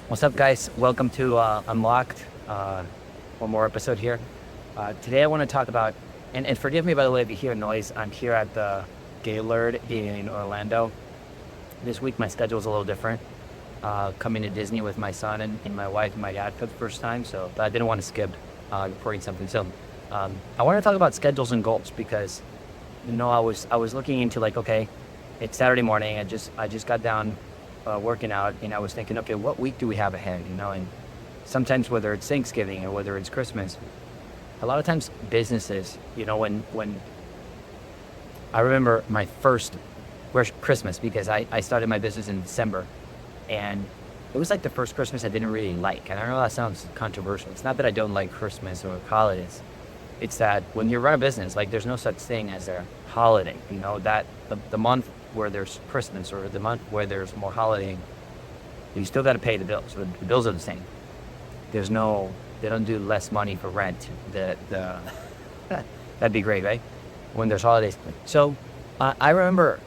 What's up, guys? Welcome to Unlocked. One more episode here. Today, I want to talk about, and forgive me by the way if you hear noise. I'm here at the Gaylord in Orlando. This week, my schedule is a little different. Coming to Disney with my son and my wife and my dad for the first time, so but I didn't want to skip reporting something. So, I want to talk about schedules and goals because, I was looking into like, okay, it's Saturday morning. I just got down working out, and I was thinking, okay, what week do we have ahead? And sometimes whether it's Thanksgiving or whether it's Christmas, a lot of times businesses, when I remember my first Christmas because I started my business in December, and it was like the first Christmas I didn't really like. And I know that sounds controversial. It's not that I don't like Christmas or holidays. It's that when you run a business, like there's no such thing as a holiday. That the month where there's Christmas or the month where there's more holiday, you still got to pay the bills. The bills are the same. They don't do less money for rent. That'd be great, right? When there's holidays. So I remember,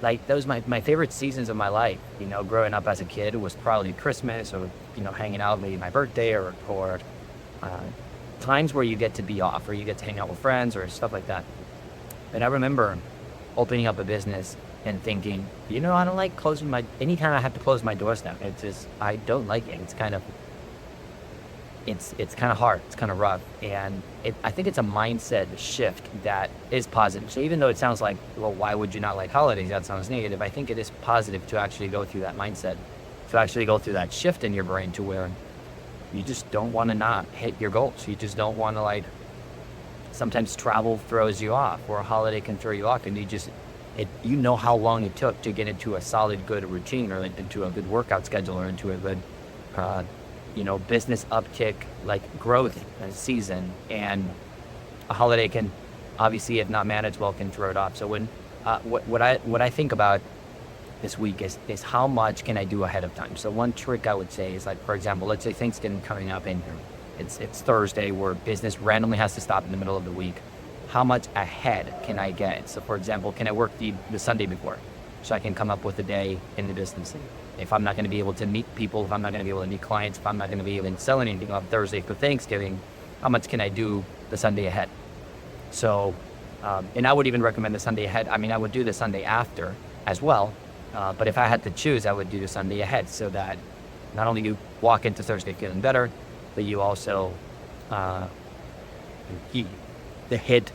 like, that was my favorite seasons of my life. Growing up as a kid, it was probably Christmas or, hanging out, maybe my birthday or uh, times where you get to be off or you get to hang out with friends or stuff like that. And I remember opening up a business and thinking, I don't like anytime I have to close my doors now. It's just, I don't like it. It's kind of hard. It's kind of rough. And I think it's a mindset shift that is positive. So even though it sounds like, well, why would you not like holidays? That sounds negative. I think it is positive to actually go through that mindset, to actually go through that shift in your brain to where you just don't want to not hit your goals. You just don't want to, sometimes travel throws you off or a holiday can throw you off, and how long it took to get into a solid, good routine or into a good workout schedule or into a good, business uptick, like growth season. And a holiday can, obviously, if not managed well, can throw it off. So what I think about this week is how much can I do ahead of time. So one trick I would say is, like, for example, let's say Thanksgiving coming up and it's Thursday where business randomly has to stop in the middle of the week. How much ahead can I get? So for example, can I work the Sunday before so I can come up with a day in the business? If I'm not going to be able to meet people, if I'm not going to be able to meet clients, if I'm not going to be able to sell anything on Thursday for Thanksgiving, how much can I do the Sunday ahead? So, and I would even recommend the Sunday ahead. I mean, I would do the Sunday after as well. But if I had to choose, I would do the Sunday ahead so that not only you walk into Thursday feeling better, but you also, the hit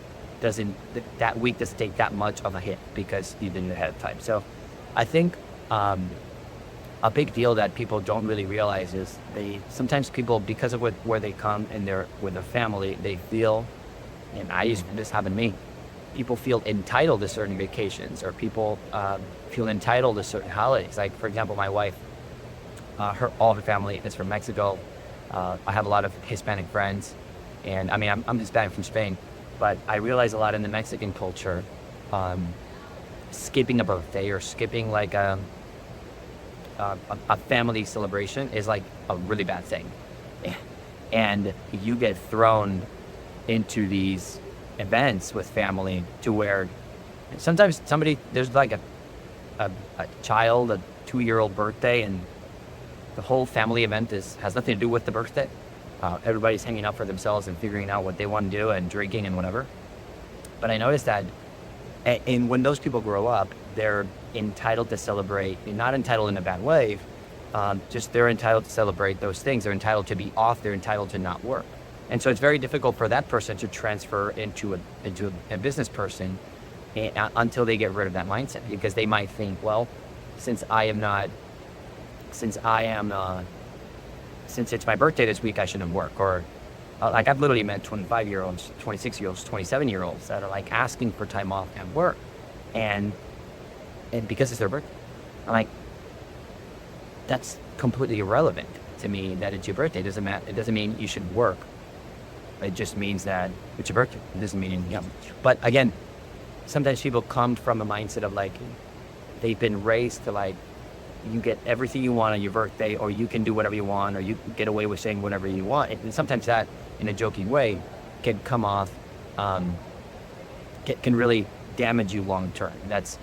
that week doesn't take that much of a hit because you did it ahead of time. So I think a big deal that people don't really realize is sometimes people, because of where they come and they're with a family, they feel, and this happened to me, people feel entitled to certain vacations or people feel entitled to certain holidays. Like, for example, my wife, all her family is from Mexico. I have a lot of Hispanic friends, and I mean, I'm Hispanic from Spain, but I realize a lot in the Mexican culture, skipping a birthday or skipping like a family celebration is like a really bad thing. And you get thrown into these events with family to where sometimes there's like a child, a 2-year-old birthday, and the whole family event has nothing to do with the birthday. Everybody's hanging out for themselves and figuring out what they want to do and drinking and whatever. But I noticed that, and when those people grow up, they're entitled to celebrate, not entitled in a bad way, just they're entitled to celebrate those things. They're entitled to be off. They're entitled to not work. And so it's very difficult for that person to transfer into a business person until they get rid of that mindset, because they might think, well, since it's my birthday this week, I shouldn't work. Or like, I've literally met 25-year-olds, 26-year-olds, 27-year-olds that are like asking for time off at work, and because it's their birthday, I'm like, that's completely irrelevant to me. That it's your birthday, it doesn't matter. It doesn't mean you should work. It just means that it's your birthday. It doesn't mean, But again, sometimes people come from a mindset of like, they've been raised to like, you get everything you want on your birthday, or you can do whatever you want, or you get away with saying whatever you want. And sometimes that, in a joking way, can come off, can really damage you long term. That's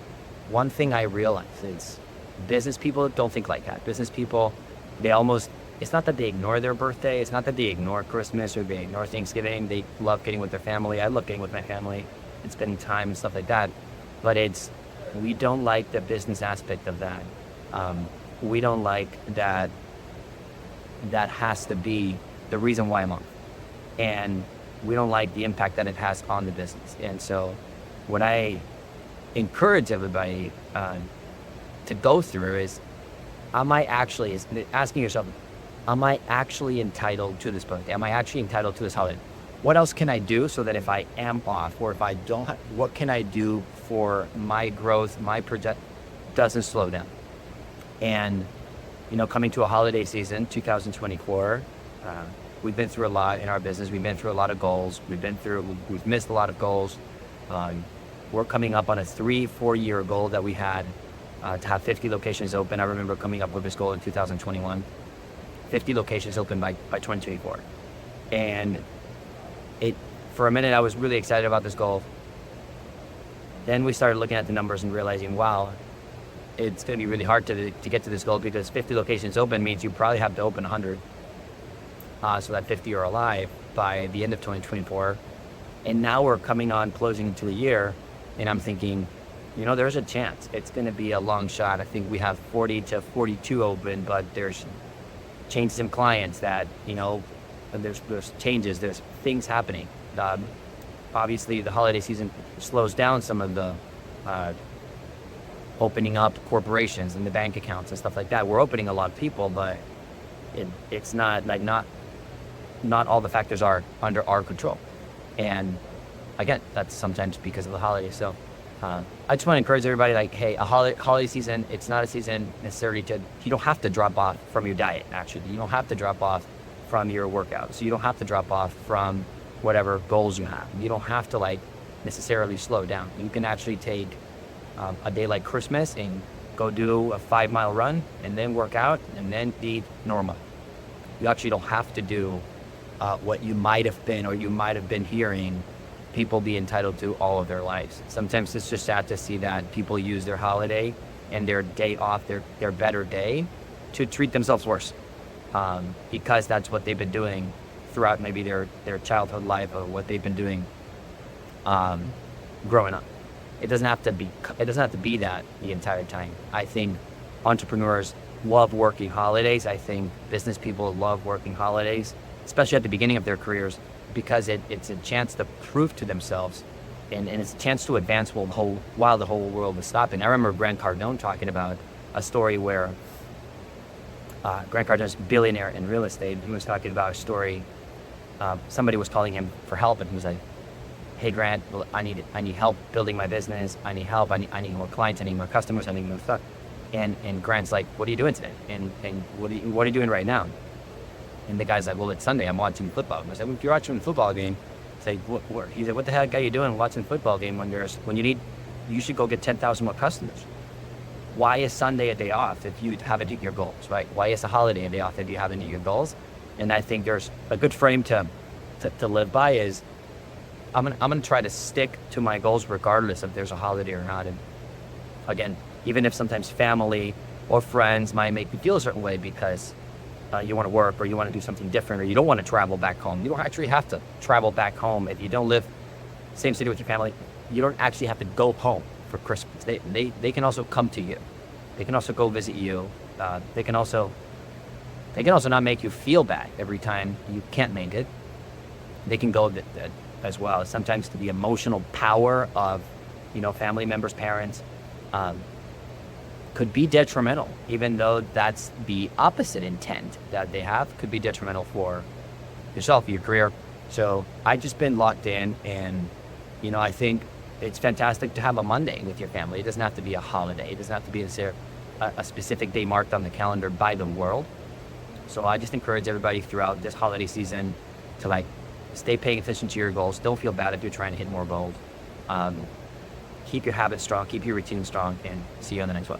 one thing I realize is business people don't think like that. Business people it's not that they ignore their birthday. It's not that they ignore Christmas or they ignore Thanksgiving. They love getting with their family. I love getting with my family and spending time and stuff like that. But we don't like the business aspect of that. We don't like that has to be the reason why I'm on. And we don't like the impact that it has on the business. And so what I encourage everybody to go through is, asking yourself, am I actually entitled to this birthday? Am I actually entitled to this holiday? What else can I do so that if I am off, or if I don't, what can I do for my growth, my project doesn't slow down? And, coming to a holiday season, 2024, we've been through a lot in our business. We've been through a lot of goals. We've missed a lot of goals. We're coming up on a 3-4 year goal that we had to have 50 locations open. I remember coming up with this goal in 2021, 50 locations open by 2024. And for a minute, I was really excited about this goal. Then we started looking at the numbers and realizing, wow, it's going to be really hard to get to this goal, because 50 locations open means you probably have to open 100. So that 50 are alive by the end of 2024. And now we're coming on closing into the year, and I'm thinking, there's a chance. It's going to be a long shot. I think we have 40 to 42 open, but there's changes in clients that, there's changes, there's things happening. Obviously, the holiday season slows down some of the opening up corporations and the bank accounts and stuff like that. We're opening a lot of people, but it's not all the factors are under our control. And again, that's sometimes because of the holidays. So I just want to encourage everybody, hey, a holiday season, it's not a season necessarily you don't have to drop off from your diet, actually. You don't have to drop off from your workouts. You don't have to drop off from whatever goals you have. You don't have to necessarily slow down. You can actually take a day like Christmas and go do a 5-mile run and then work out and then eat normal. You actually don't have to do what you might have been hearing people be entitled to all of their lives. Sometimes it's just sad to see that people use their holiday and their day off, their better day, to treat themselves worse, because that's what they've been doing throughout maybe their childhood life, or what they've been doing growing up. It doesn't have to be that the entire time. I think entrepreneurs love working holidays. I think business people love working holidays, especially at the beginning of their careers, because it's a chance to prove to themselves, and it's a chance to advance while the whole world is stopping. I remember Grant Cardone talking about a story where Grant Cardone's a billionaire in real estate. He was talking about a story. Somebody was calling him for help, and he was like, "Hey Grant, well, I need help building my business. I need help. I need more clients. I need more customers. I need more stuff." And Grant's like, "What are you doing today? And what are you doing right now?" And the guy's like, "Well, it's Sunday. I'm watching football." I said, "Well, if you're watching a football game," I said, he said, "What the heck are you doing watching a football game when you should go get 10,000 more customers? Why is Sunday a day off if you haven't hit your goals, right? Why is a holiday a day off if you haven't hit your goals?" And I think there's a good frame to live by is, I'm gonna try to stick to my goals regardless if there's a holiday or not. And again, even if sometimes family or friends might make you feel a certain way because you want to work, or you want to do something different, or you don't want to travel back home. You don't actually have to travel back home. If you don't live same city with your family, you don't actually have to go home for Christmas. They can also come to you. They can also go visit you. They can also not make you feel bad every time you can't make it. They can go as well. Sometimes the emotional power of family members, parents, could be detrimental, even though that's the opposite intent that they have, could be detrimental for yourself, your career. So I've just been locked in, and I think it's fantastic to have a Monday with your family. It doesn't have to be a holiday. It doesn't have to be a specific day marked on the calendar by the world. So I just encourage everybody throughout this holiday season to stay paying attention to your goals. Don't feel bad if you're trying to hit more goals. Keep your habits strong, keep your routine strong, and see you on the next one.